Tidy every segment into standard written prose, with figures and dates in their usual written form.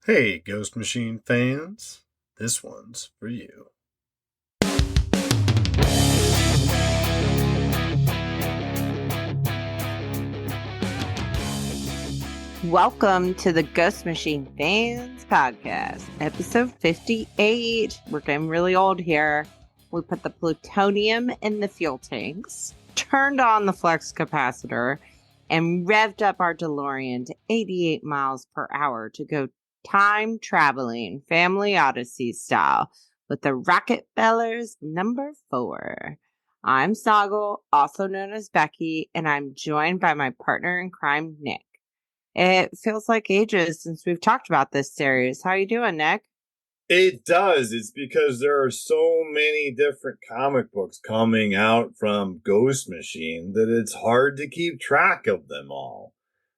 Hey, Ghost Machine fans, this one's for you. Welcome to the Ghost Machine Fans Podcast, episode 58. We're getting really old here. We put the plutonium in the fuel tanks, turned on the flux capacitor, and revved up our DeLorean to 88 miles per hour to go time traveling, family Odyssey style, with the Rocketfellers number 4. I'm Snoggle, also known as Becky, and I'm joined by my partner in crime, Nick. It feels like ages since we've talked about this series. How you doing, Nick? It does. It's because there are so many different comic books coming out from Ghost Machine that it's hard to keep track of them all.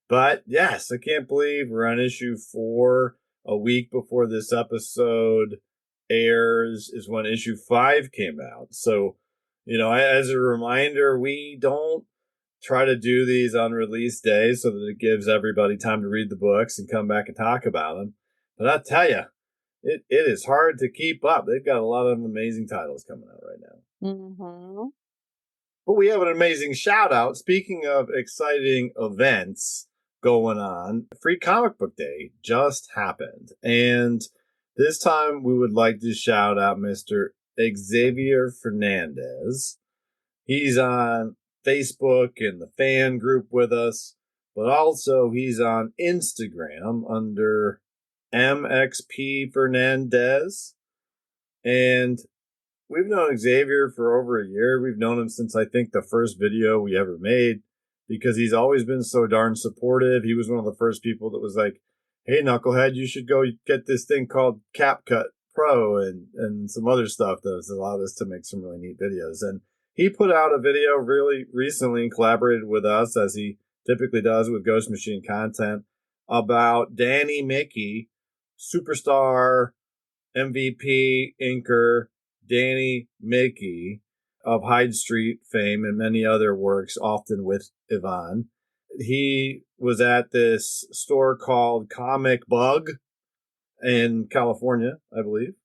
But yes, I can't believe we're on issue 4 a week before this episode airs is when issue 5 came out. So, as a reminder, we don't try to do these on release days so that it gives everybody time to read the books and come back and talk about them. But I tell you, it is hard to keep up. They've got a lot of amazing titles coming out right now. Mm-hmm. But we have an amazing shout out. Speaking of exciting events going on, Free Comic Book Day just happened. And this time we would like to shout out Mr. Xavier Fernandez. He's on Facebook and the fan group with us, but also he's on Instagram under MXP Fernandez. And we've known Xavier for over a year. We've known him since I think the first video we ever made because he's always been so darn supportive. He was one of the first people that was like, hey, Knucklehead, you should go get this thing called CapCut Pro and some other stuff that has allowed us to make some really neat videos. And he put out a video really recently and collaborated with us, as he typically does with Ghost Machine content, about Danny Miki, superstar, MVP, inker, Danny Miki of Hyde Street fame and many other works, often with Yvonne. He was at this store called Comic Bug in California, I believe.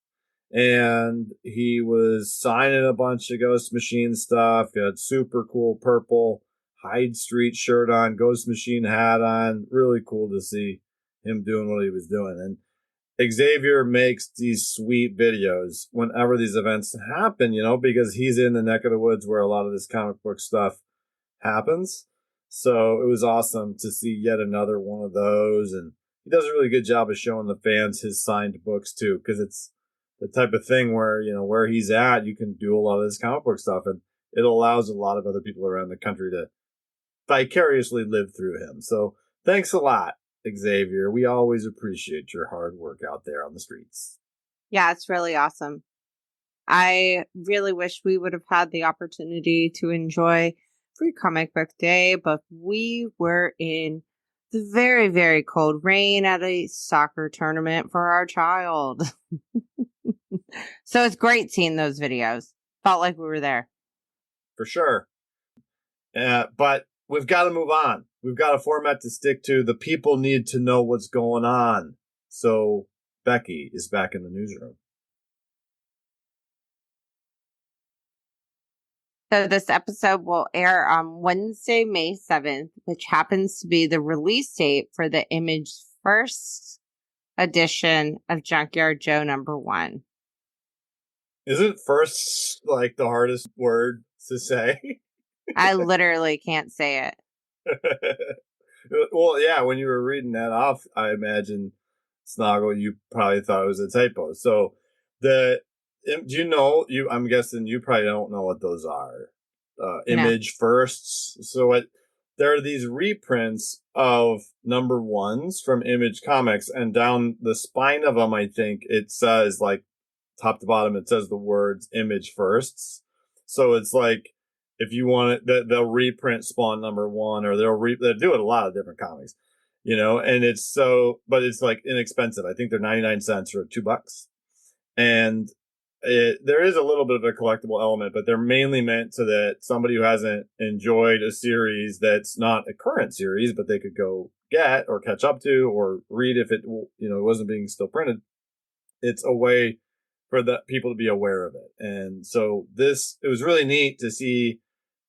And he was signing a bunch of Ghost Machine stuff. He had super cool purple Hyde Street shirt on, Ghost Machine hat on. Really cool to see him doing what he was doing. And Xavier makes these sweet videos whenever these events happen, because he's in the neck of the woods where a lot of this comic book stuff happens. So it was awesome to see yet another one of those. And he does a really good job of showing the fans his signed books too, because it's the type of thing where, where he's at, you can do a lot of this comic book stuff, and it allows a lot of other people around the country to vicariously live through him. So thanks a lot, Xavier. We always appreciate your hard work out there on the streets. Yeah, it's really awesome. I really wish we would have had the opportunity to enjoy Free Comic Book Day, but we were in the very, very cold rain at a soccer tournament for our child. So it's great seeing those videos. Felt like we were there. For sure. But we've got to move on. We've got a format to stick to. The people need to know what's going on. So Becky is back in the newsroom. So this episode will air on Wednesday, May 7th, which happens to be the release date for the Image first edition of Junkyard Joe number 1. Isn't first like the hardest word to say? I literally can't say it. Well, yeah, when you were reading that off, I imagine, Snoggle, you probably thought it was a typo. So do you know, I'm guessing you probably don't know what those are. Image firsts. So there are these reprints of number 1s from Image Comics, and down the spine of them, I think it says, like, top to bottom, it says the words Image Firsts. So it's like, if you want it, they'll reprint Spawn number 1, or they'll do it a lot of different comics, and but it's like inexpensive. I think they're 99 cents or $2. And there is a little bit of a collectible element, but they're mainly meant so that somebody who hasn't enjoyed a series that's not a current series, but they could go get or catch up to or read if it wasn't being still printed. It's a way for the people to be aware of it. And so it was really neat to see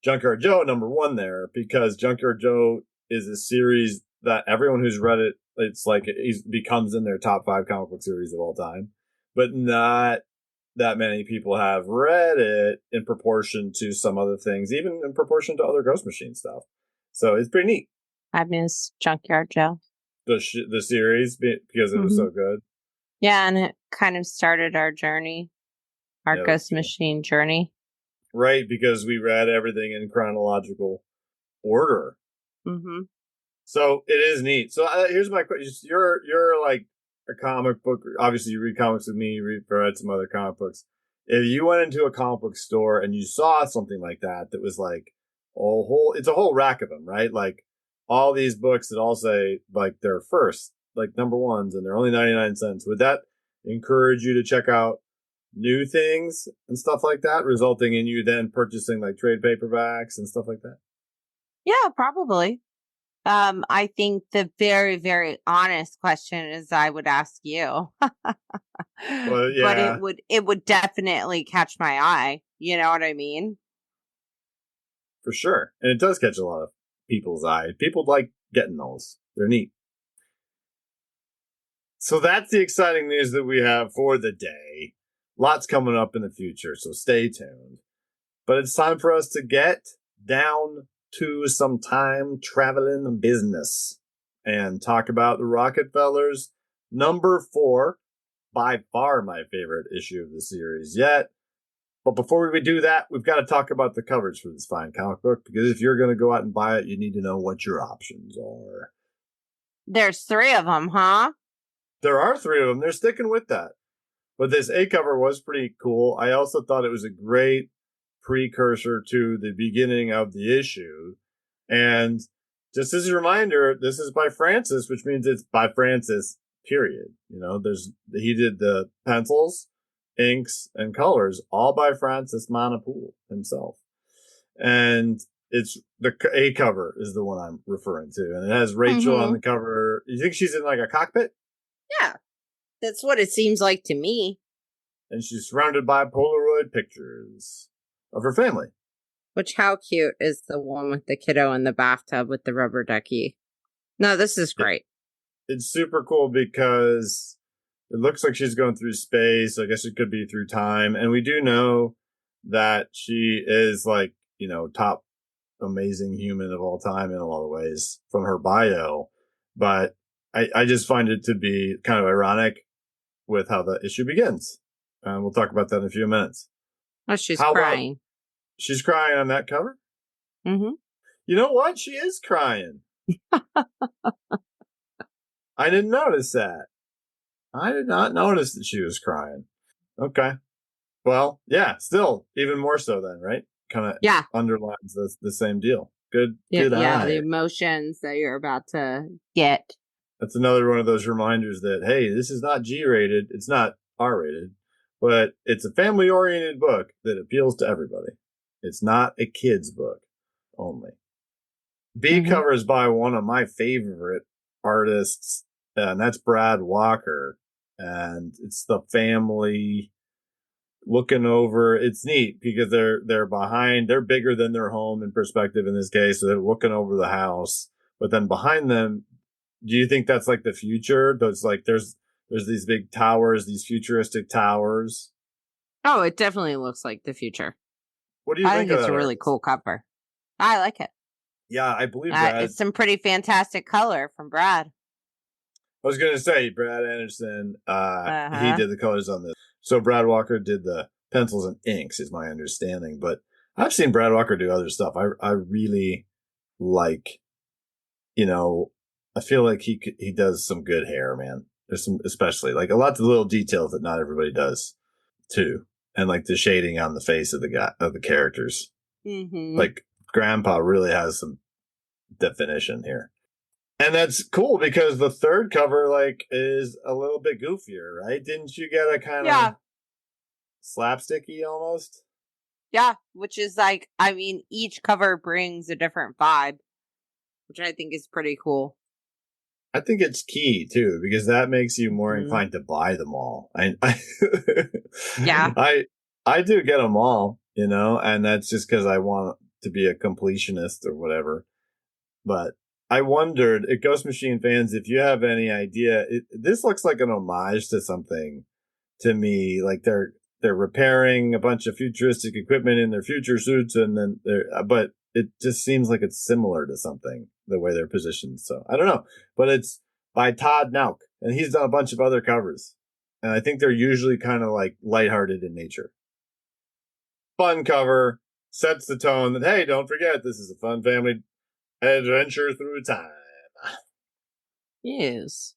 Junkyard Joe #1 there, because Junkyard Joe is a series that everyone who's read it, it's like it becomes in their top 5 comic book series of all time, but not that many people have read it in proportion to some other things, even in proportion to other Ghost Machine stuff. So it's pretty neat. I miss Junkyard Joe. The series, because it was so good. Yeah, and it kind of started our journey, our Ghost Machine journey. Right, because we read everything in chronological order. Mm-hmm. So it is neat. So here's my question: you're like a comic book. Obviously, you read comics with me. You read some other comic books. If you went into a comic book store and you saw something like that was like it's a whole rack of them, right? Like all these books that all say like they're first, like #1s, and they're only 99 cents. Would that encourage you to check out new things and stuff like that, resulting in you then purchasing like trade paperbacks and stuff like that? Yeah, probably. I think the very, very honest question is I would ask you. Well, yeah. But it would definitely catch my eye. You know what I mean? For sure. And it does catch a lot of people's eye. People like getting those. They're neat. So that's the exciting news that we have for the day. Lots coming up in the future, so stay tuned. But it's time for us to get down to some time traveling business and talk about the Rocketfellers #4, by far my favorite issue of the series yet. But before we do that, we've got to talk about the covers for this fine comic book, because if you're going to go out and buy it, you need to know what your options are. There's 3 of them, huh? There are 3 of them. They're sticking with that. But this A cover was pretty cool. I also thought it was a great precursor to the beginning of the issue. And just as a reminder, this is by Francis, which means it's by Francis, period. He did the pencils, inks, and colors all by Francis Manapool himself. And it's the A cover is the one I'm referring to. And it has Rachel on the cover. You think she's in like a cockpit? Yeah. That's what it seems like to me. And she's surrounded by Polaroid pictures of her family. Which, how cute is the one with the kiddo in the bathtub with the rubber ducky? No, this is great. It's super cool because it looks like she's going through space. I guess it could be through time. And we do know that she is like, top amazing human of all time in a lot of ways from her bio. But I just find it to be kind of ironic with how the issue begins. We'll talk about that in a few minutes. Oh, she's crying. She's crying on that cover? Mm-hmm. You know what? She is crying. I didn't notice that. I did not notice that she was crying. Okay. Well, yeah, still, even more so then, right? Kind of underlines the same deal. Good eye. The emotions that you're about to get. That's another one of those reminders that, hey, this is not G-rated. It's not R-rated. But it's a family-oriented book that appeals to everybody. It's not a kid's book only. B cover is by one of my favorite artists, and that's Brad Walker. And it's the family looking over. It's neat because they're behind. They're bigger than their home in perspective in this case, so they're looking over the house. But then behind them, do you think that's like the future? There's these big towers, these futuristic towers. Oh, it definitely looks like the future. What do you think? I think it's a really cool cover. I like it. Yeah, I believe Brad. It's some pretty fantastic color from Brad. I was going to say Brad Anderson. He did the colors on this. So Brad Walker did the pencils and inks, is my understanding. But I've seen Brad Walker do other stuff. I really like. I feel like he does some good hair, man. There's some, especially like a lot of little details that not everybody does too. And like the shading on the face of the characters. Mm-hmm. Like Grandpa really has some definition here. And that's cool because the third cover like is a little bit goofier, right? Didn't you get a kind of slapsticky almost? Yeah, which is like, I mean, each cover brings a different vibe, which I think is pretty cool. I think it's key too, because that makes you more Mhm. inclined to buy them all. Yeah. I, I do get them all, and that's just because I want to be a completionist or whatever. But I wondered, Ghost Machine fans, if you have any idea, this looks like an homage to something to me. Like they're repairing a bunch of futuristic equipment in their future suits, and then but it just seems like it's similar to something the way they're positioned. So I don't know, but it's by Todd Nauk, and he's done a bunch of other covers, and I think they're usually kind of like lighthearted in nature. Fun cover, sets the tone that, hey, don't forget, this is a fun family adventure through time. Yes.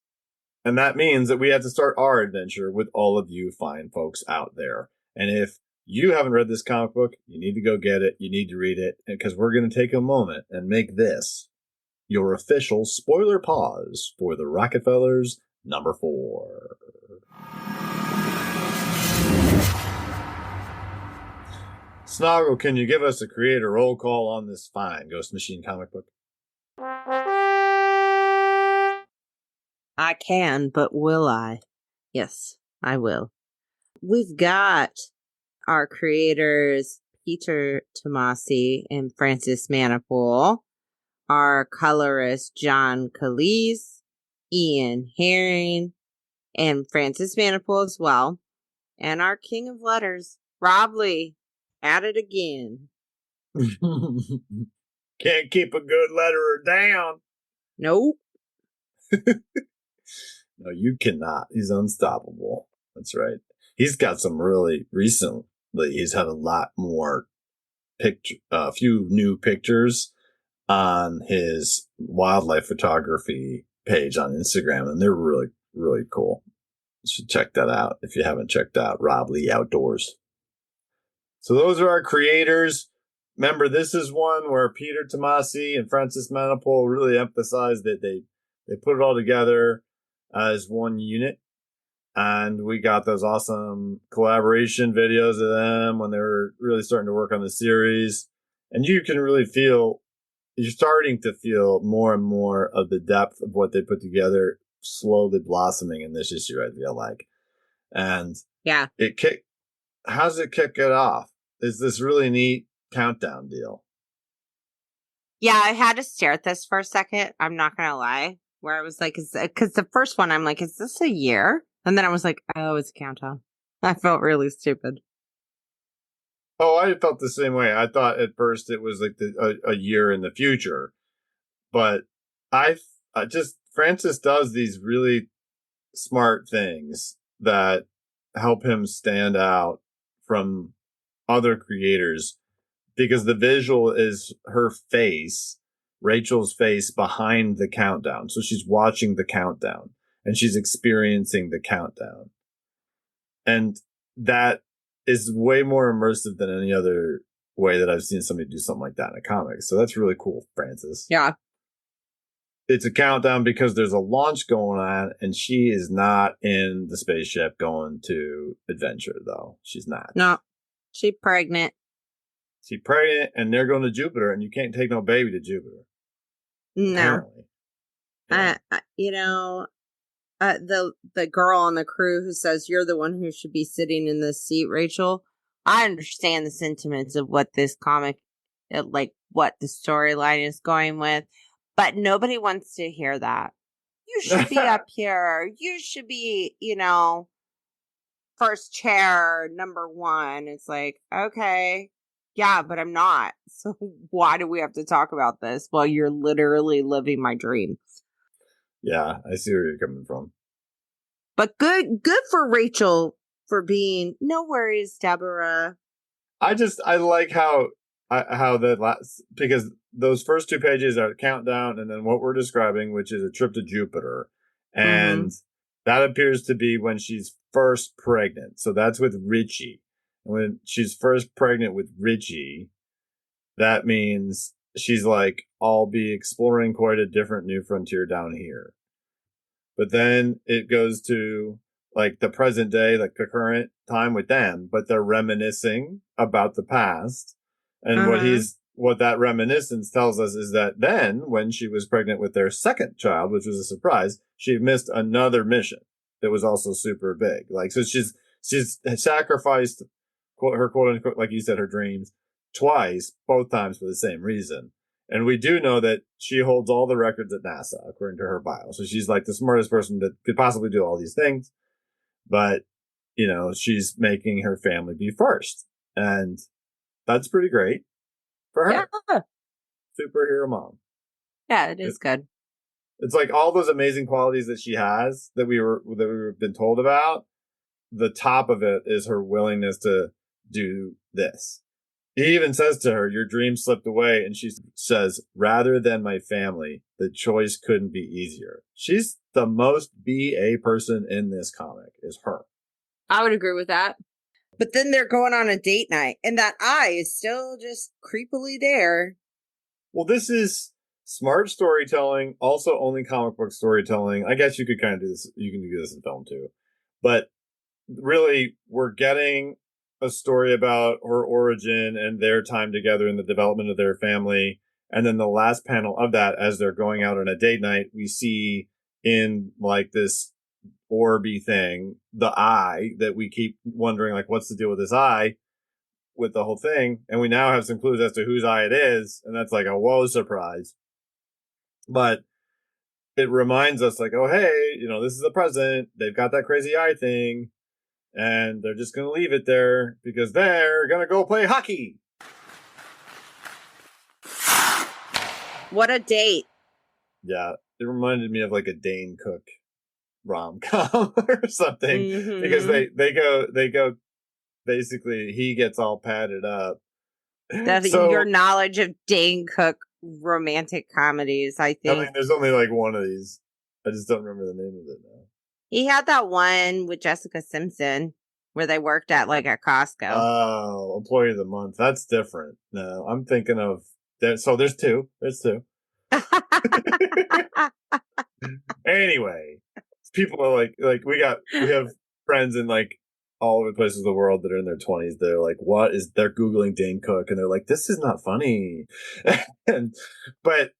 And that means that we have to start our adventure with all of you fine folks out there. And if you haven't read this comic book, you need to go get it. You need to read it, because we're going to take a moment and make this your official spoiler pause for the Rocketfellers #4. Snoggle, can you give us a creator roll call on this fine Ghost Machine comic book? I can, but will I? Yes, I will. We've got our creators, Peter Tomasi and Francis Manipool, our colorist, John Calise, Ian Herring, and Francis Manipool as well, and our king of letters, Rob Lee, at it again. Can't keep a good letterer down. Nope. No, you cannot. He's unstoppable. That's right. He's got some really recently. He's had a lot more a few new pictures on his wildlife photography page on Instagram, and they're really, really cool. You should check that out if you haven't checked out Rob Lee Outdoors. So those are our creators. Remember, this is one where Peter Tomasi and Francis Manipul really emphasize that they put it all together as one unit. And we got those awesome collaboration videos of them when they were really starting to work on the series. And you can really feel, you're starting to feel more and more of the depth of what they put together slowly blossoming in this issue, I feel like. And Yeah. how does it kick it off? Is this really neat countdown deal? Yeah, I had to stare at this for a second. I'm not going to lie. Where I was like, because the first one, I'm like, is this a year? And then I was like, oh, it's a countdown. I felt really stupid. Oh, I felt the same way. I thought at first it was like a year in the future, but I just Francis does these really smart things that help him stand out from other creators, because the visual is her face, Rachel's face behind the countdown. So she's watching the countdown and she's experiencing the countdown. And that is way more immersive than any other way that I've seen somebody do something like that in a comic. So that's really cool, Francis. Yeah. It's a countdown because there's a launch going on, and she is not in the spaceship going to adventure, though. She's not. No, she's pregnant. She's pregnant, and they're going to Jupiter, and you can't take no baby to Jupiter. No. Apparently. Yeah. The girl on the crew who says you're the one who should be sitting in this seat, Rachel. I understand the sentiments of what this comic, like what the storyline is going with, but nobody wants to hear that. You should be up here. You should be, first chair, number one. It's like, okay, yeah, but I'm not. So why do we have to talk about this? Well, you're literally living my dream. Yeah, I see where you're coming from. But good for Rachel for being no worries, Deborah. I like how that last, because those first two pages are countdown and then what we're describing, which is a trip to Jupiter. And that appears to be when she's first pregnant. So that's with Richie. And when she's first pregnant with Richie, that means she's like, I'll be exploring quite a different new frontier down here. But then it goes to like the present day, like the current time with them, but they're reminiscing about the past and what what that reminiscence tells us is that then, when she was pregnant with their second child, which was a surprise, she missed another mission that was also super big. Like, so she's sacrificed her quote unquote, like you said, her dreams twice, both times for the same reason. And we do know that she holds all the records at NASA, according to her bio. So she's like the smartest person that could possibly do all these things. But, you know, she's making her family be first. And that's pretty great for her. Yeah. Superhero mom. Yeah, it is good. It's like all those amazing qualities that she has that we've been told about. The top of it is her willingness to do this. He even says to her, your dream slipped away. And she says, rather than my family, the choice couldn't be easier. She's the most BA person in this comic, is her. I would agree with that. But then they're going on a date night, and that eye is still just creepily there. Well, this is smart storytelling, also only comic book storytelling. I guess you could kind of do this. You can do this in film too. But really, we're getting a story about her origin and their time together in the development of their family. And then the last panel of that, as they're going out on a date night, we see in like this orby thing, the eye that we keep wondering, like, what's the deal with this eye with the whole thing? And we now have some clues as to whose eye it is. And that's like a whoa surprise. But it reminds us like, oh, hey, you know, this is the president. They've got that crazy eye thing. And they're just going to leave it there because they're going to go play hockey. What a date. Yeah. It reminded me of like a Dane Cook rom-com or something. Mm-hmm. Because they go, basically, he gets all padded up. That's your knowledge of Dane Cook romantic comedies, I think. I mean, there's only like one of these. I just don't remember the name of it now. He had that one with Jessica Simpson where they worked at like a Costco. Oh, Employee of the Month. That's different. No, I'm thinking of that. So there's two. Anyway, people are like we have friends in like all over the places of the world that are in their 20s. They're like, they're Googling Dane Cook and they're like, this is not funny. But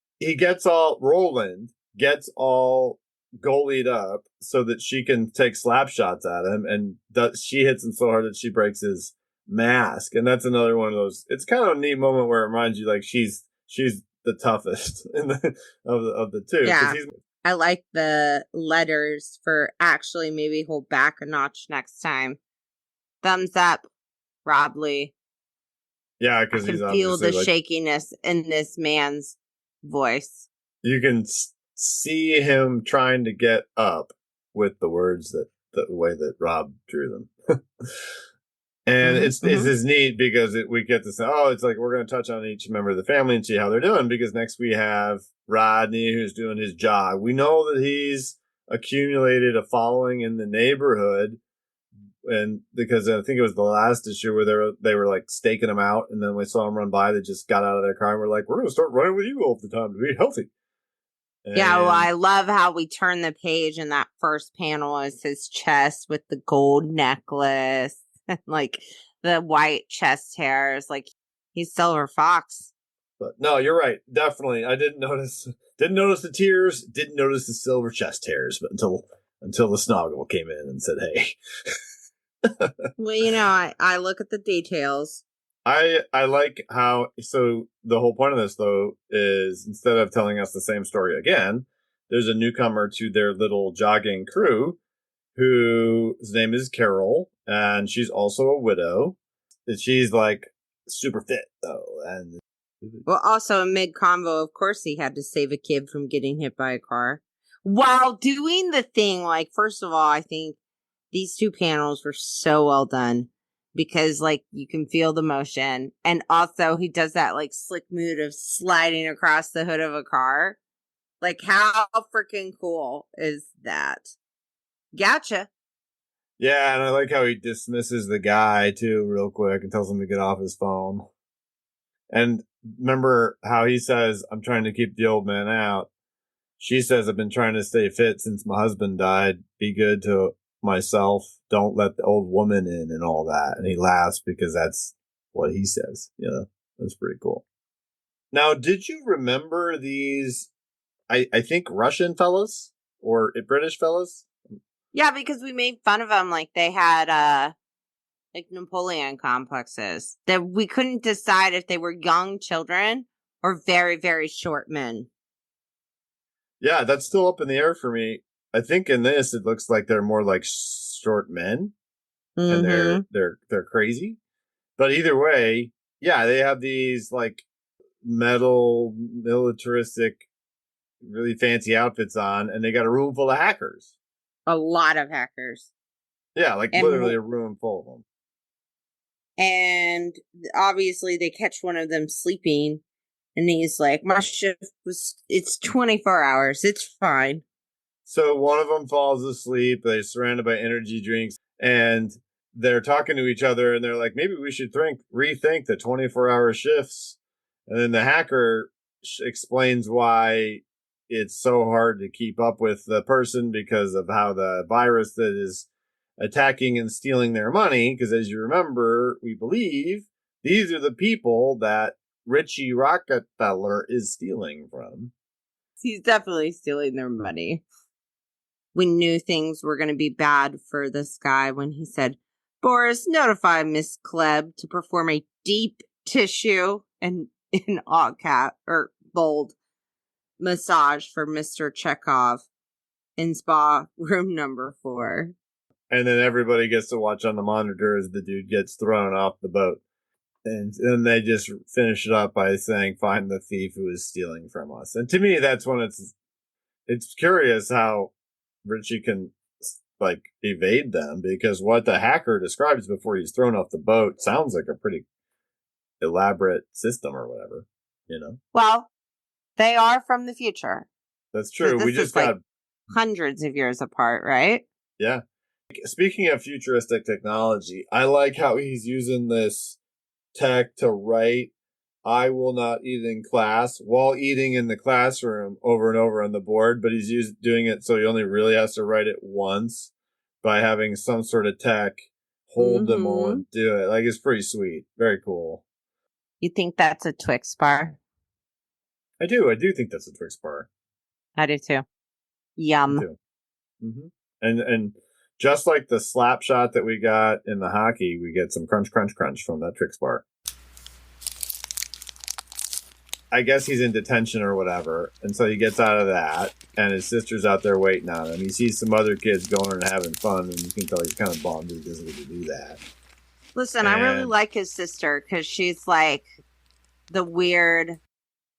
Roland gets all goalied up so that she can take slap shots at him, and she hits him so hard that she breaks his mask. And that's another one of those. It's kind of a neat moment where it reminds you like she's the toughest of the two. Yeah, I like the letters for actually maybe hold back a notch next time. Thumbs up, Rob Lee. Yeah, because he's feel the shakiness in this man's voice. You can see him trying to get up with the words the way that Rob drew them. And it's neat because we get to say, it's like we're going to touch on each member of the family and see how they're doing, because next we have Rodney, who's doing his job. We know that he's accumulated a following in the neighborhood, and because I think it was the last issue where they were like staking him out, and then we saw him run by. They just got out of their car and were like, we're going to start running with you all the time to be healthy. Yeah, well, I love how we turn the page, and that first panel is his chest with the gold necklace and like the white chest hairs. Like he's Silver Fox. But no, you're right. Definitely. I didn't notice the tears, didn't notice the silver chest hairs, but until the Snoggle came in and said, hey. Well, you know, I look at the details. I like how, so the whole point of this, though, is instead of telling us the same story again, there's a newcomer to their little jogging crew whose name is Carol, and she's also a widow. And she's like super fit, though. And well, also in mid-convo, of course, he had to save a kid from getting hit by a car while doing the thing. Like, first of all, I think these two panels were so well done, because like you can feel the motion, and also he does that like slick move of sliding across the hood of a car. Like, how freaking cool is that? Gotcha. Yeah, and I like how he dismisses the guy too real quick and tells him to get off his phone. And remember how he says, I'm trying to keep the old man out. She says, I've been trying to stay fit since my husband died. Be good to myself. Don't let the old woman in and all that. And he laughs because that's what he says. You know, that's pretty cool. Now, did you remember these, I think, Russian fellas or British fellas? Yeah, because we made fun of them like they had like Napoleon complexes. That we couldn't decide if they were young children or very, very short men. Yeah, that's still up in the air for me. I think in this, it looks like they're more like short men and Mm-hmm. they're crazy. But either way, yeah, they have these like metal militaristic really fancy outfits on, and they got a room full of hackers. A lot of hackers. Yeah, like literally And a room full of them. and obviously they catch one of them sleeping and he's like, my shift it's 24 hours. It's fine. So one of them falls asleep. They're surrounded by energy drinks, and they're talking to each other, and they're like, maybe we should rethink the 24-hour shifts. And then the hacker explains why it's so hard to keep up with the person because of how the virus that is attacking and stealing their money. Because as you remember, we believe these are the people that Richie Rockefeller is stealing from. He's definitely stealing their money. We knew things were going to be bad for this guy when he said, Boris, notify Miss Klebb to perform a deep tissue and in all cap or bold massage for Mr. Chekhov in spa room number 4. And then everybody gets to watch on the monitor as the dude gets thrown off the boat. And then they just finish it up by saying, find the thief who is stealing from us. And to me, that's when it's curious how Richie can like evade them, because what the hacker describes before he's thrown off the boat sounds like a pretty elaborate system or whatever, you know? Well, they are from the future. That's true. We This just is like got hundreds of years apart, right? yeah. Speaking of futuristic technology, I like how he's using this tech to write I will not eat in class while eating in the classroom over and over on the board, but he's doing it so he only really has to write it once by having some sort of tech hold them all and do it. Like, it's pretty sweet. Very cool. You think that's a Twix bar? I do think that's a Twix bar. I do too. I Yum. do. Mm-hmm. And just like the slap shot that we got in the hockey, we get some crunch, crunch, crunch from that Twix bar. I guess he's in detention or whatever, and so he gets out of that, and his sister's out there waiting on him. He sees some other kids going and having fun, and you can tell he's kind of bummed he doesn't get to do that. Listen, I really like his sister because she's like the weird,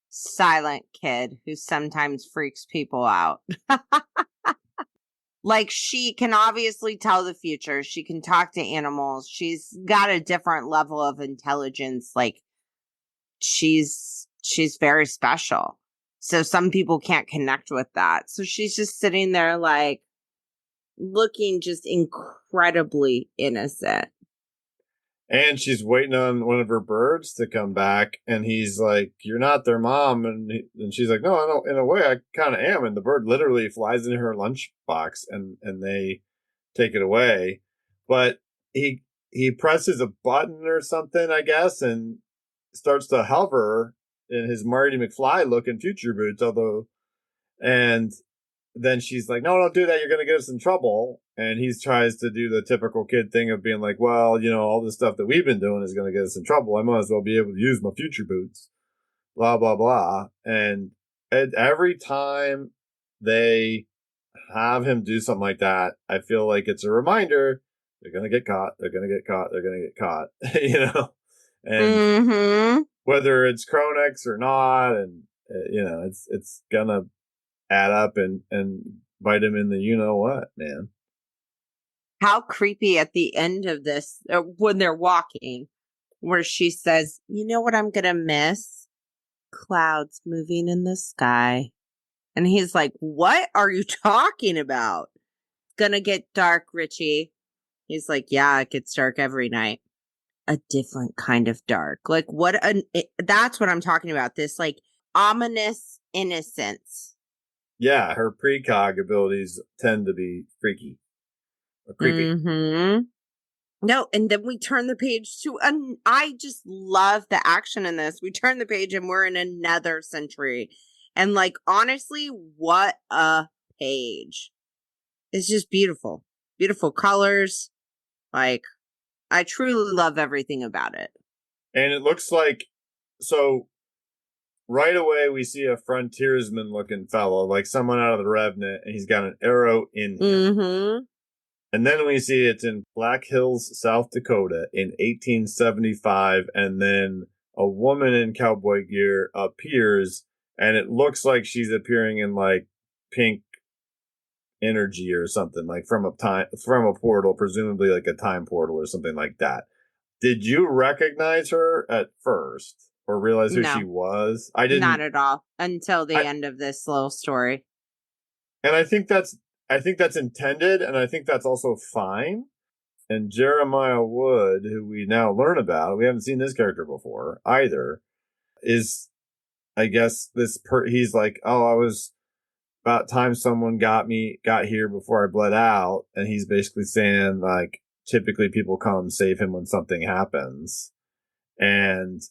silent kid who sometimes freaks people out. Like, she can obviously tell the future. She can talk to animals. She's got a different level of intelligence. Like, she's very special. So some people can't connect with that. So she's just sitting there like looking just incredibly innocent. And she's waiting on one of her birds to come back, and he's like, "You're not their mom," and she's like, "No, I know. In a way, I kind of am." And the bird literally flies into her lunchbox, and they take it away. But he presses a button or something, I guess, and starts to hover in his Marty McFly looking future boots, and then she's like, no, don't do that. You're going to get us in trouble. And he tries to do the typical kid thing of being like, well, all this stuff that we've been doing is going to get us in trouble. I might as well be able to use my future boots, blah, blah, blah. And every time they have him do something like that, I feel like it's a reminder they're going to get caught. They're going to get caught. They're going to get caught, And whether it's Kronex or not, and, it's going to add up and bite him in the what, man. How creepy at the end of this, when they're walking, where she says, you know what I'm going to miss? Clouds moving in the sky. And he's like, what are you talking about? It's going to get dark, Richie. He's like, yeah, it gets dark every night. A different kind of dark. Like, that's what I'm talking about. This like ominous innocence. Yeah, her precog abilities tend to be freaky or creepy. No, and then we turn the page to I just love the action in this. We turn the page and we're in another century. And like honestly, what a page. It's just beautiful. Beautiful colors. Like I truly love everything about it. And it looks like, so right away we see a frontiersman looking fellow, like someone out of the Revenant, and he's got an arrow in him. Mm-hmm. And then we see it's in Black Hills, South Dakota in 1875, and then a woman in cowboy gear appears, and it looks like she's appearing in like pink energy or something, like from a portal, presumably like a time portal or something like that. Did you recognize her at first or realize who she was? I didn't. Not at all until the end of this little story. And I think that's intended, and I think that's also fine. And Jeremiah Wood, who we now learn about, we haven't seen this character before either, is, I guess, he's like, oh, I was about time someone got here before I bled out. And he's basically saying, like, typically people come save him when something happens. And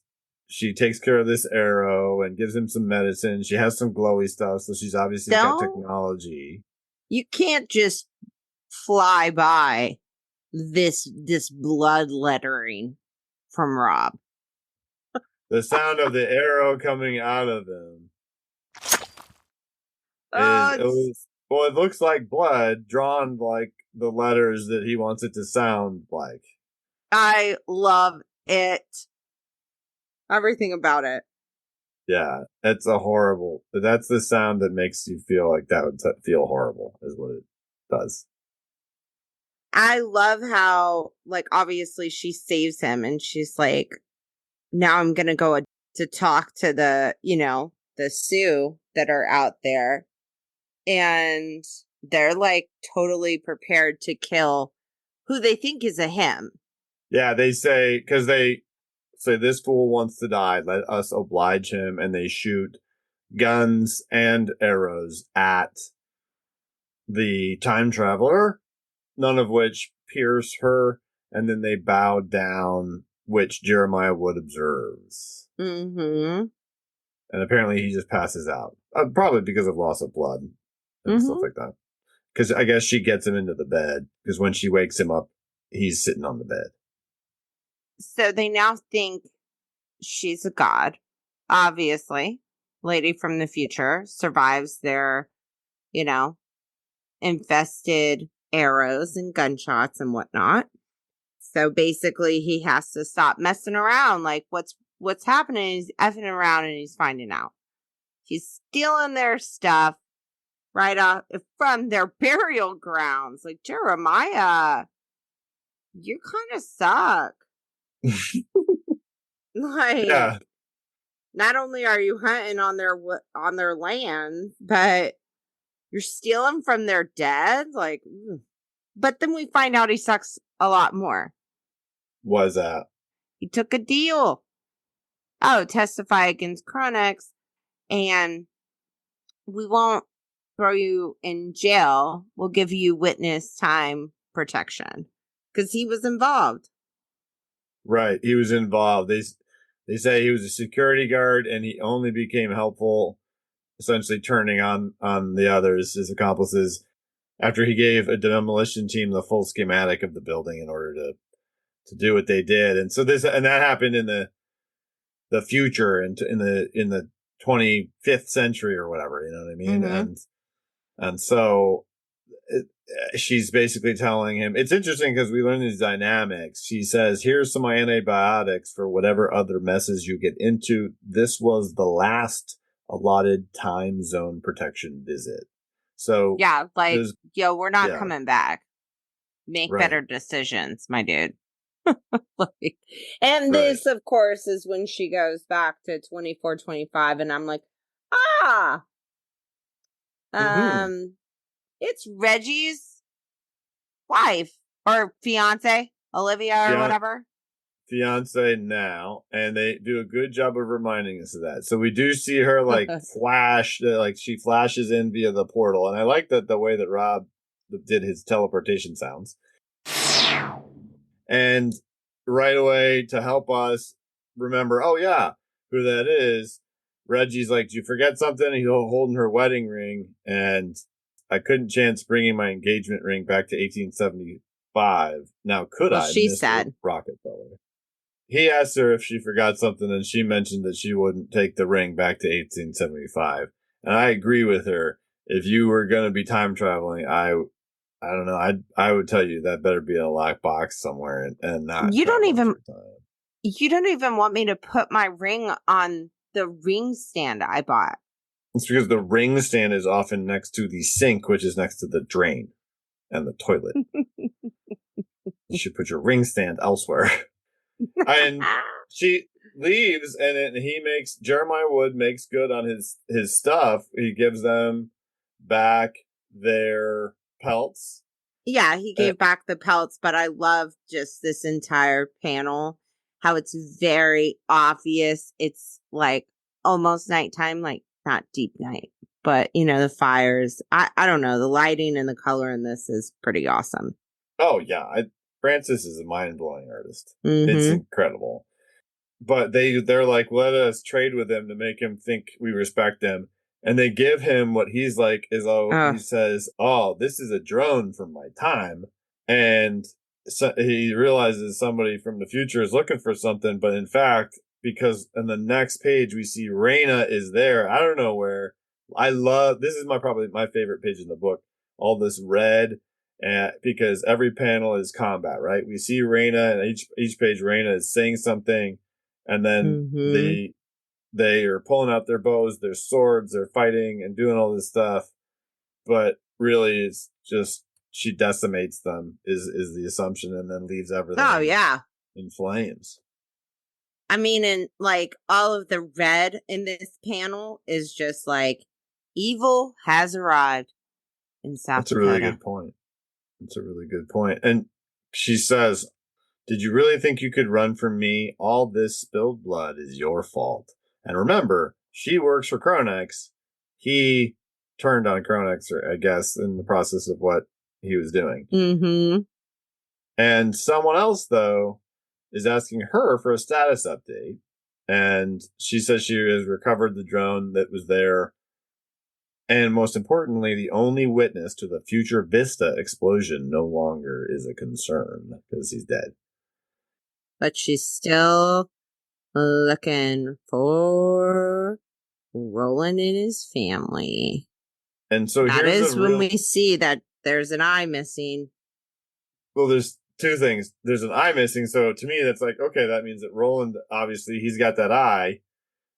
she takes care of this arrow and gives him some medicine. She has some glowy stuff, so she's obviously got technology. You can't just fly by this blood lettering from Rob. The sound of the arrow coming out of him. It looks like blood drawn like the letters that he wants it to sound like. I love it. Everything about it. Yeah, that's the sound that makes you feel like that would feel horrible, is what it does. I love how, like, obviously she saves him and she's like, now I'm going to go to talk to the Sioux that are out there. And they're like totally prepared to kill who they think is a him. Yeah, they say, because they say this fool wants to die, let us oblige him, and they shoot guns and arrows at the time traveler, none of which pierce her, and then they bow down, which Jeremiah Wood observes. Mm-hmm. And apparently he just passes out, probably because of loss of blood and stuff like that. Because I guess she gets him into the bed, because when she wakes him up, he's sitting on the bed. So they now think she's a god. Obviously, lady from the future survives their, infested arrows and gunshots and whatnot. So basically, he has to stop messing around. Like, what's happening? He's effing around and he's finding out. He's stealing their stuff right off from their burial grounds. Like, Jeremiah, you kind of suck. Like, yeah. Not only are you hunting on their land, but you're stealing from their dead. Like, but then we find out he sucks a lot more. What is that? He took a deal. Oh, testify against Chronix, and we won't throw you in jail. We'll give you witness time protection because he was involved. Right, he was involved. They say he was a security guard, and he only became helpful, essentially turning on the others, his accomplices, after he gave a demolition team the full schematic of the building in order to do what they did. And so that happened in the future and in the 25th century or whatever, you know what I mean? Mm-hmm. And so she's basically telling him, it's interesting because we learn these dynamics. She says, here's some antibiotics for whatever other messes you get into. This was the last allotted time zone protection visit. So yeah, like, we're not coming back. Make better decisions, my dude. And this, of course, is when she goes back to 24-25, and I'm like, it's Reggie's wife or fiance, Olivia or whatever. Fiance now, and they do a good job of reminding us of that. So we do see her like flash, like she flashes in via the portal, and I like that the way that Rob did his teleportation sounds. And right away to help us remember, oh yeah, who that is, Reggie's like, "Did you forget something?" He's holding her wedding ring, and I couldn't chance bringing my engagement ring back to 1875. Now, could Well, I, she Mr. said. Rockefeller? He asked her if she forgot something, and she mentioned that she wouldn't take the ring back to 1875. And I agree with her. If you were going to be time traveling, I don't know. I would tell you that better be in a lockbox somewhere and not You don't traveling even through time. you don't even want me to put my ring on the ring stand I bought. It's because the ring stand is often next to the sink, which is next to the drain and the toilet. You should put your ring stand elsewhere. And she leaves, and Jeremiah Wood makes good on his stuff. He gives them back their pelts. Yeah, he gave back the pelts, but I love just this entire panel, how it's very obvious. It's like almost nighttime, like not deep night, but the fires. I don't know. The lighting and the color in this is pretty awesome. Oh yeah, Francis is a mind blowing artist. It's Mm-hmm. incredible. But they're like, let us trade with him to make him think we respect him. And they give him what he's like he says, "Oh, this is a drone from my time." And so he realizes somebody from the future is looking for something, but in fact, because in the next page we see Raina is there. I don't know where. This is probably my favorite page in the book. All this red, and because every panel is combat, right? We see Raina, and each page Raina is saying something, and then Mm-hmm. they are pulling out their bows, their swords, they're fighting and doing all this stuff. But really, it's just she decimates them is the assumption, and then leaves Oh everything yeah. in flames. I mean, and like all of the red in this panel is just like evil has arrived in South That's a really Dakota. good point. That's a really good point. And she says, "Did you really think you could run from me? All this spilled blood is your fault." And remember, she works for Cronex. He turned on Cronex, I guess, in the process of what he was doing. Mm-hmm. And someone else, though, is asking her for a status update. And she says she has recovered the drone that was there. And most importantly, the only witness to the future Vista explosion no longer is a concern because he's dead. But she's still looking for Roland and his family. And so That here's is when we see that there's an eye missing. well, there's two things. There's an eye missing. So to me, that's like, okay, that means that Roland, obviously, he's got that eye,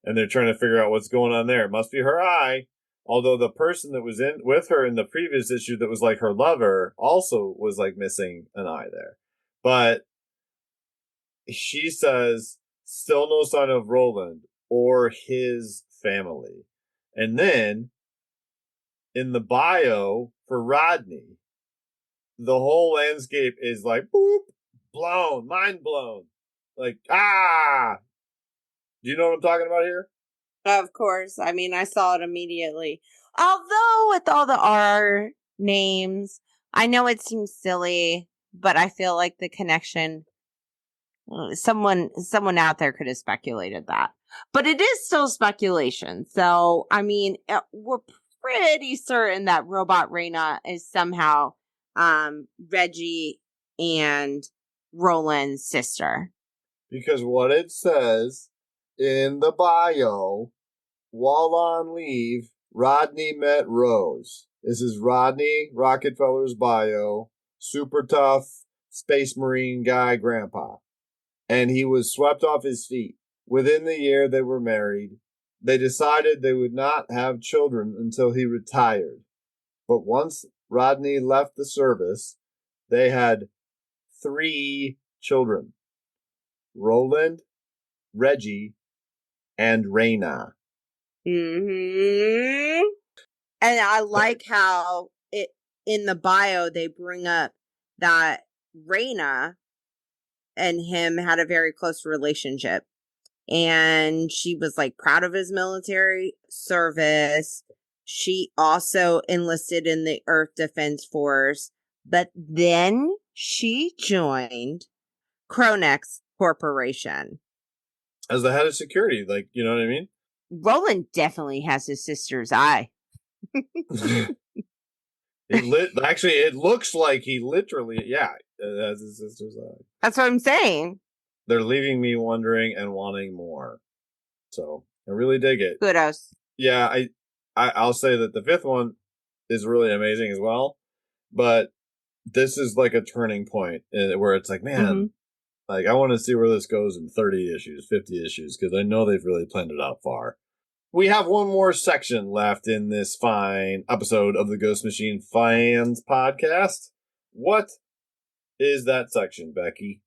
and they're trying to figure out what's going on there. It must be her eye. Although the person that was in with her in the previous issue that was like her lover also was like missing an eye there. But she says still no sign of Roland or his family. And then in the bio for Rodney, the whole landscape is like boop, blown, mind blown. Like, do you know what I'm talking about here? Of course. I mean, I saw it immediately. Although with all the R names, I know it seems silly, but I feel like the connection someone out there could have speculated that. But it is still speculation. So, I mean, we're pretty certain that Robot Reina is somehow Reggie and Roland's sister. Because what it says in the bio, while on leave, Rodney met Rose. This is Rodney Rocketfeller's bio. Super tough space marine guy grandpa. And he was swept off his feet. Within the year they were married. They decided they would not have children until he retired. But once Rodney left the service, they had 3 children. Roland, Reggie, and Raina. Mm-hmm. And I like how it in the bio they bring up that Reina and him had a very close relationship. And she was like proud of his military service. She also enlisted in the Earth Defense Force, but then she joined Cronex Corporation. As the head of security, like, you know what I mean? Roland definitely has his sister's eye. Actually, it looks like he literally, yeah, has his sister's eye. That's what I'm saying. They're leaving me wondering and wanting more. So I really dig it. Kudos. Yeah, I'll say that the fifth one is really amazing as well. But this is like a turning point where it's like, man, like I want to see where this goes in 30 issues, 50 issues, because I know they've really planned it out far. We have one more section left in this fine episode of the Ghost Machine Fans podcast. What is that section, Becky?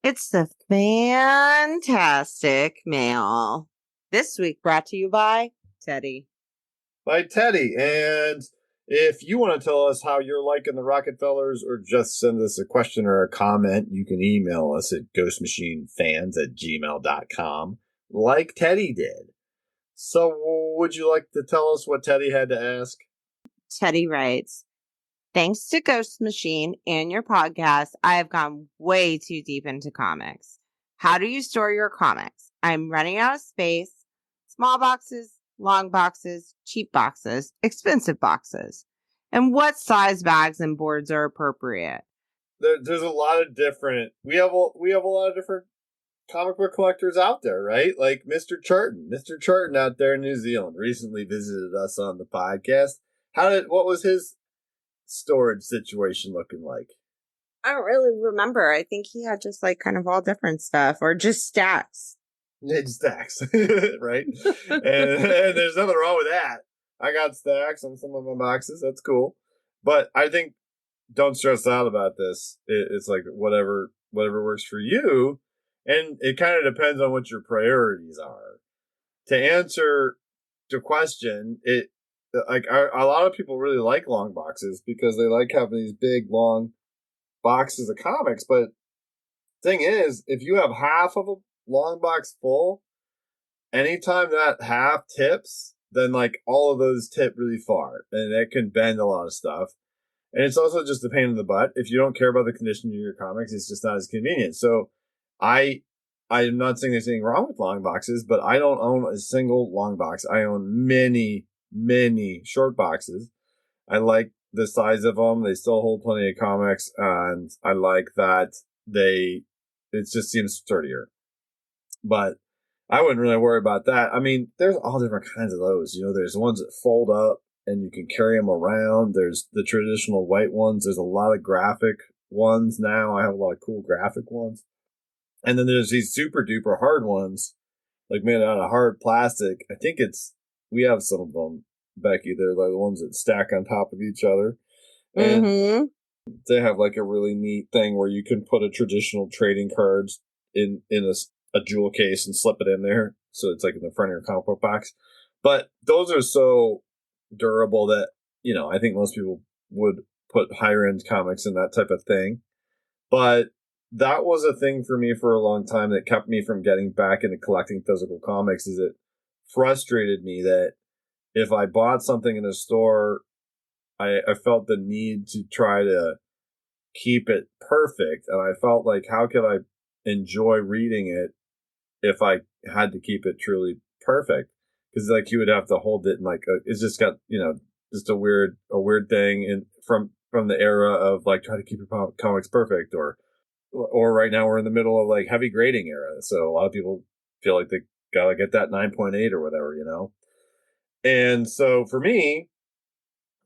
It's the Fantastic Mail. This week brought to you by Teddy. By Teddy. And if you want to tell us how you're liking the Rocketfellers or just send us a question or a comment, you can email us at ghostmachinefans@gmail.com like Teddy did. So would you like to tell us what Teddy had to ask? Teddy writes, thanks to Ghost Machine and your podcast, I have gone way too deep into comics. How do you store your comics? I'm running out of space. Small boxes, long boxes, cheap boxes, expensive boxes. And what size bags and boards are appropriate? There's a lot of different. We have a lot of different comic book collectors out there, right? Like Mr. Charton. Mr. Charton out there in New Zealand recently visited us on the podcast. What was his storage situation looking like? I don't really remember. I think he had just like kind of all different stuff or just stacks. Yeah, stacks, right? and there's nothing wrong with that. I got stacks on some of my boxes. That's cool. But I think don't stress out about this. It's like whatever works for you. And it kind of depends on what your priorities are. To answer the question, a lot of people really like long boxes because they like having these big, long boxes of comics. But thing is, if you have half of a long box full, anytime that half tips, then like all of those tip really far. And that can bend a lot of stuff. And it's also just a pain in the butt. If you don't care about the condition of your comics, it's just not as convenient. So I'm not saying there's anything wrong with long boxes, but I don't own a single long box. I own many, many short boxes. I like the size of them. They still hold plenty of comics, and I like that it just seems sturdier. But I wouldn't really worry about that. I mean, there's all different kinds of those. You know, there's ones that fold up and you can carry them around. There's the traditional white ones. There's a lot of graphic ones now. I have a lot of cool graphic ones. And then there's these super duper hard ones, like made out of hard plastic. I think we have some of them, Becky. They're like the ones that stack on top of each other. And they have like a really neat thing where you can put a traditional trading cards in a jewel case and slip it in there. So it's like in the front of your comic book box. But those are so durable that, you know, I think most people would put higher end comics in that type of thing. But that was a thing for me for a long time that kept me from getting back into collecting physical comics. Is it frustrated me that if I bought something in a store, I felt the need to try to keep it perfect. And I felt like, how could I enjoy reading it if I had to keep it truly perfect? Because like you would have to hold it in like it's just got, you know, just a weird thing from the era of like trying to keep your comics perfect, or right now we're in the middle of like heavy grading era, so a lot of people feel like they gotta get that 9.8 or whatever, you know. And so for me,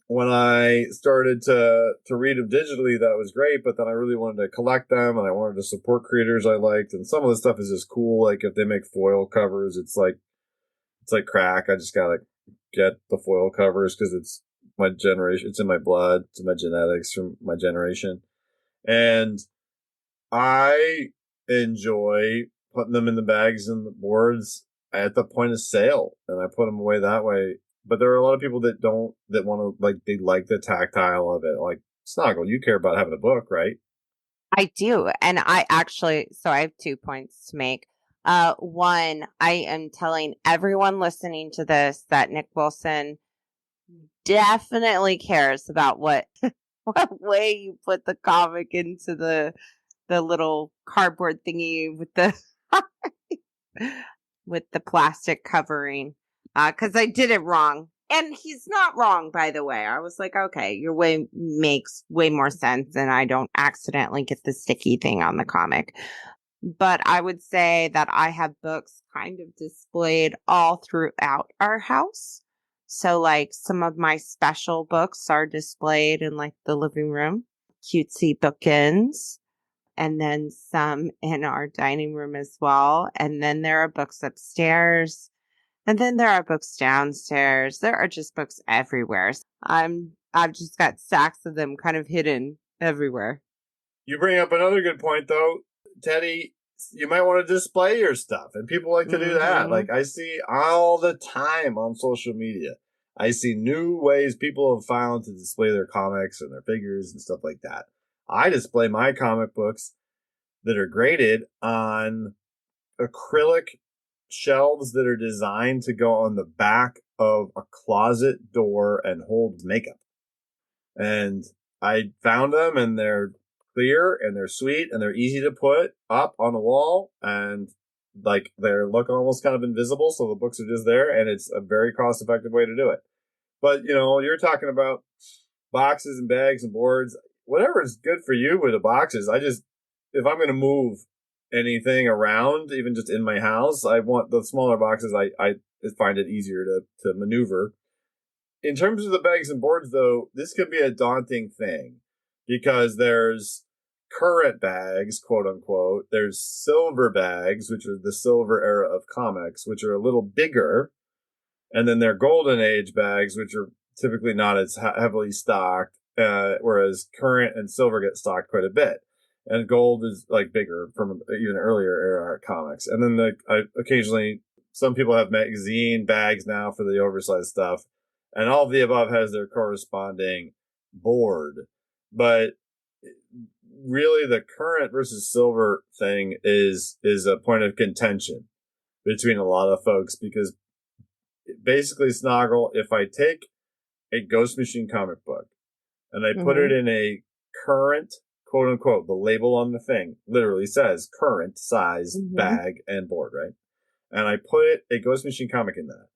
when I started to read them digitally, that was great, but then I really wanted to collect them and I wanted to support creators I liked, and some of the stuff is just cool. Like if they make foil covers, it's like crack. I just gotta get the foil covers because it's my generation. It's in my blood. It's in my genetics from my generation. And I enjoy putting them in the bags and the boards at the point of sale, and I put them away that way. But there are a lot of people that want to, like, they like the tactile of it. Like, Snoggle, you care about having a book, right? I do. And I have 2 points to make. One, I am telling everyone listening to this that Nick Wilson definitely cares about what way you put the comic into the the little cardboard thingy with the with the plastic covering, because I did it wrong. And he's not wrong, by the way. I was like, okay, your way makes way more sense, and I don't accidentally get the sticky thing on the comic. But I would say that I have books kind of displayed all throughout our house. So, like, some of my special books are displayed in, like, the living room, cutesy bookends, and then some in our dining room as well. And then there are books upstairs. And then there are books downstairs. There are just books everywhere. I've just got stacks of them kind of hidden everywhere. You bring up another good point, though, Teddy. You might want to display your stuff, and people like to do that. Like, I see all the time on social media, I see new ways people have found to display their comics and their figures and stuff like that. I display my comic books that are graded on acrylic shelves that are designed to go on the back of a closet door and hold makeup. And I found them, and they're clear, and they're sweet, and they're easy to put up on the wall, and like they look almost kind of invisible, so the books are just there, and it's a very cost-effective way to do it. But, you know, you're talking about boxes and bags and boards. Whatever is good for you with the boxes. If I'm going to move anything around, even just in my house, I want the smaller boxes. I find it easier to maneuver. In terms of the bags and boards, though, this could be a daunting thing because there's current bags, quote unquote. There's silver bags, which are the silver era of comics, which are a little bigger. And then there are golden age bags, which are typically not as heavily stocked, whereas current and silver get stocked quite a bit. And gold is like bigger from even earlier era comics. And then occasionally some people have magazine bags now for the oversized stuff. And all of the above has their corresponding board. But really the current versus silver thing is a point of contention between a lot of folks, because basically, Snoggle, if I take a Ghost Machine comic book and I put it in a current, quote unquote, the label on the thing literally says current size bag and board, right? And I put a Ghost Machine comic in that,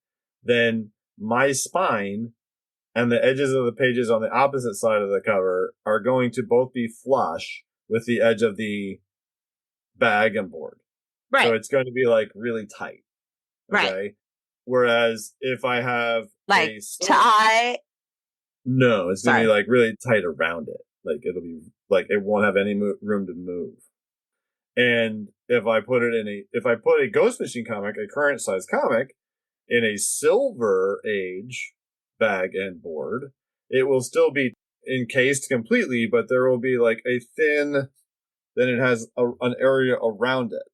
then my spine and the edges of the pages on the opposite side of the cover are going to both be flush with the edge of the bag and board. Right. So it's going to be like really tight. Okay. Right. Whereas if I have like tie, no, it's going to be like really tight around it. Like it'll be like it won't have any room to move. And if I put a Ghost Machine comic, a current size comic, in a silver age bag and board, it will still be encased completely, but there will be like a thin, then it has an area around it.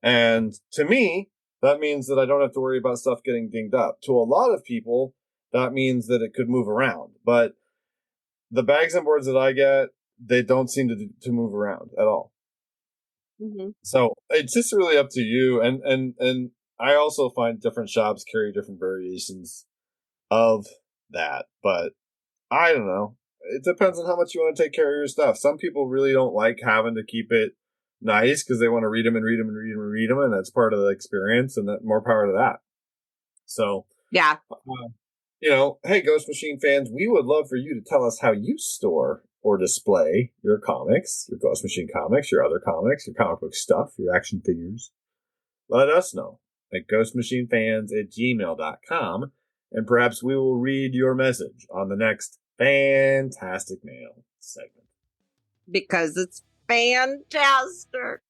And to me, that means that I don't have to worry about stuff getting dinged up. To a lot of people, that means that it could move around. But the bags and boards that I get, they don't seem to move around at all. So it's just really up to you. And I also find different shops carry different variations of that. But I don't know. It depends on how much you want to take care of your stuff. Some people really don't like having to keep it nice because they want to read them and read them and read them and read them, and that's part of the experience, and that more power to that. So yeah, you know, hey, Ghost Machine fans, we would love for you to tell us how you store or display your comics, your Ghost Machine comics, your other comics, your comic book stuff, your action figures. Let us know at ghostmachinefans@gmail.com, and perhaps we will read your message on the next Fantastic Mail segment. Because it's fantastic.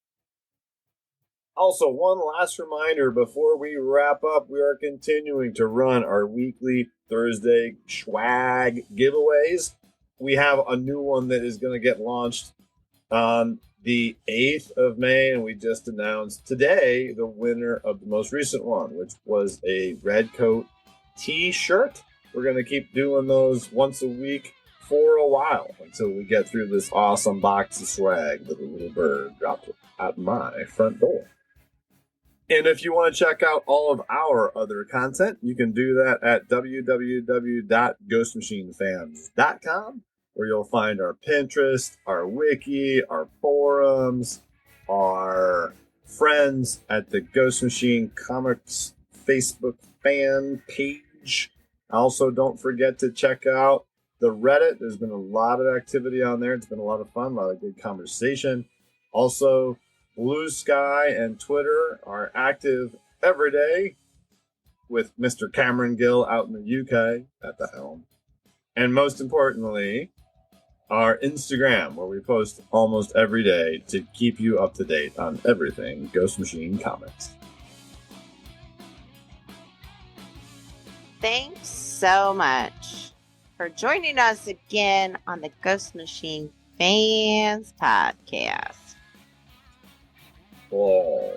Also, one last reminder before we wrap up, we are continuing to run our weekly Thursday swag giveaways. We have a new one that is going to get launched on the 8th of May, and we just announced today the winner of the most recent one, which was a Red Coat t-shirt. We're going to keep doing those once a week for a while until we get through this awesome box of swag that a little bird dropped at my front door. And if you want to check out all of our other content, you can do that at www.ghostmachinefans.com. where you'll find our Pinterest, our wiki, our forums, our friends at the Ghost Machine Comics Facebook fan page. Also, don't forget to check out the Reddit. There's been a lot of activity on there. It's been a lot of fun, a lot of good conversation. Also, Blue Sky and Twitter are active every day with Mr. Cameron Gill out in the UK at the helm. And most importantly, our Instagram, where we post almost every day to keep you up to date on everything Ghost Machine Comics. Thanks so much for joining us again on the Ghost Machine Fans Podcast. Oh.